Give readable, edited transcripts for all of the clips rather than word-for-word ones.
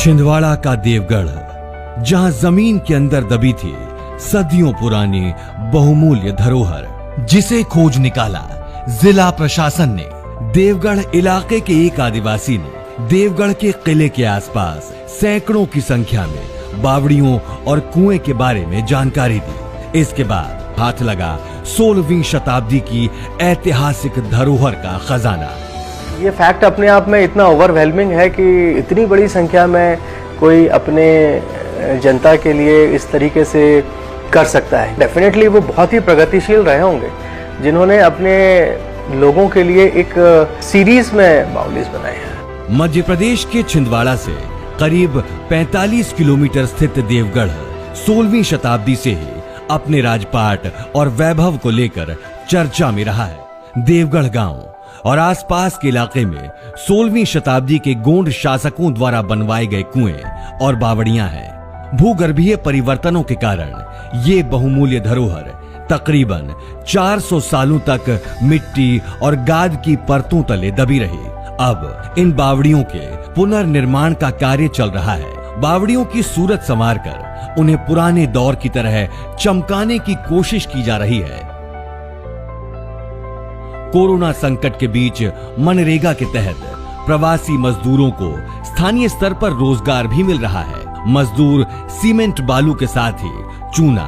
छिंदवाड़ा का देवगढ़, जहां जमीन के अंदर दबी थी सदियों पुरानी बहुमूल्य धरोहर, जिसे खोज निकाला जिला प्रशासन ने। देवगढ़ इलाके के एक आदिवासी ने देवगढ़ के किले के आसपास सैकड़ों की संख्या में बावड़ियों और कुएं के बारे में जानकारी दी। इसके बाद हाथ लगा 16वीं शताब्दी की ऐतिहासिक धरोहर का खजाना। ये फैक्ट अपने आप में इतना ओवरवेलमिंग है कि इतनी बड़ी संख्या में कोई अपने जनता के लिए इस तरीके से कर सकता है। डेफिनेटली वो बहुत ही प्रगतिशील रहे होंगे जिन्होंने अपने लोगों के लिए एक सीरीज में बाउलीज बनाए हैं। मध्य प्रदेश के छिंदवाड़ा से करीब 45 किलोमीटर स्थित देवगढ़ 16वीं शताब्दी से ही अपने राजपाट और वैभव को लेकर चर्चा में रहा है। देवगढ़ गांव और आसपास के इलाके में 16वीं शताब्दी के गोंड शासकों द्वारा बनवाए गए कुएं और बावड़ियां हैं। भूगर्भीय परिवर्तनों के कारण ये बहुमूल्य धरोहर तकरीबन 400 सालों तक मिट्टी और गाद की परतों तले दबी रही। अब इन बावड़ियों के पुनर्निर्माण का कार्य चल रहा है। बावड़ियों की सूरत संवारकर उन्हें पुराने दौर की तरह चमकाने की कोशिश की जा रही है। कोरोना संकट के बीच मनरेगा के तहत प्रवासी मजदूरों को स्थानीय स्तर पर रोजगार भी मिल रहा है। मजदूर सीमेंट बालू के साथ ही चूना,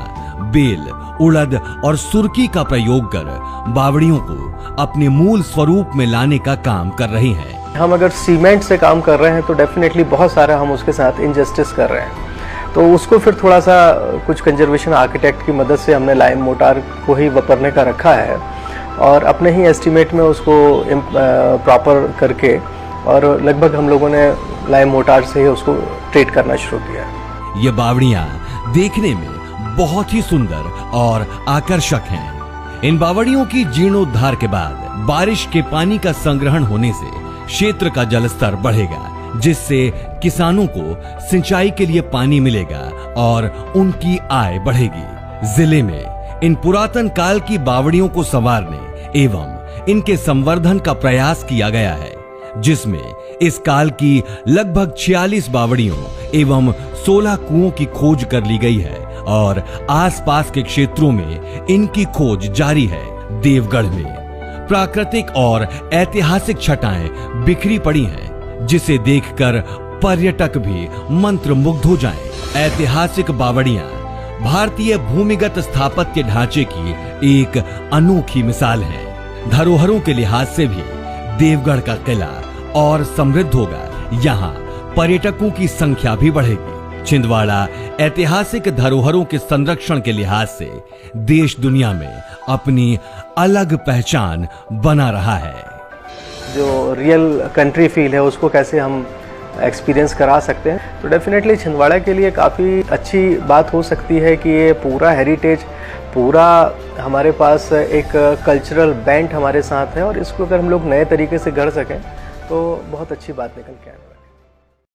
बेल, उड़द और सुर्की का प्रयोग कर बावड़ियों को अपने मूल स्वरूप में लाने का काम कर रही हैं। हम अगर सीमेंट से काम कर रहे हैं तो डेफिनेटली बहुत सारा हम उसके साथ इनजस्टिस कर रहे हैं, तो उसको फिर थोड़ा सा कुछ कंजर्वेशन आर्किटेक्ट की मदद से हमने लाइम मोटार को ही वापरने का रखा है और अपने ही एस्टीमेट में उसको प्रॉपर करके और लगभग हम लोगों ने लाइम मोटार से ही उसको ट्रीट करना शुरू किया। ये बावड़ियां देखने में बहुत ही सुंदर और आकर्षक हैं। इन बावड़ियों की जीर्णोद्धार के बाद बारिश के पानी का संग्रहण होने से क्षेत्र का जलस्तर बढ़ेगा, जिससे किसानों को सिंचाई के लिए पानी मिलेगा और उनकी आय बढ़ेगी। जिले में इन पुरातन काल की बावड़ियों को संवारने एवं इनके संवर्धन का प्रयास किया गया है, जिसमें इस काल की लगभग 46 बावड़ियों एवं 16 कुओं की खोज कर ली गई है और आसपास के क्षेत्रों में इनकी खोज जारी है। देवगढ़ में प्राकृतिक और ऐतिहासिक छटाएं बिखरी पड़ी हैं, जिसे देखकर पर्यटक भी मंत्रमुग्ध हो जाएं। ऐतिहासिक बावड़ियां भारतीय भूमिगत स्थापत्य ढांचे की एक अनोखी मिसाल है। धरोहरों के लिहाज से भी देवगढ़ का किला और समृद्ध होगा। यहाँ पर्यटकों की संख्या भी बढ़ेगी। छिंदवाड़ा ऐतिहासिक धरोहरों के संरक्षण के लिहाज से देश दुनिया में अपनी अलग पहचान बना रहा है। जो रियल कंट्री फील है उसको कैसे हम एक्सपीरियंस करा सकते हैं, तो डेफिनेटली छिंदवाड़ा के लिए काफ़ी अच्छी बात हो सकती है कि ये पूरा हेरिटेज, पूरा हमारे पास एक कल्चरल बैंड हमारे साथ है और इसको अगर हम लोग नए तरीके से गढ़ सकें तो बहुत अच्छी बात निकल के आए।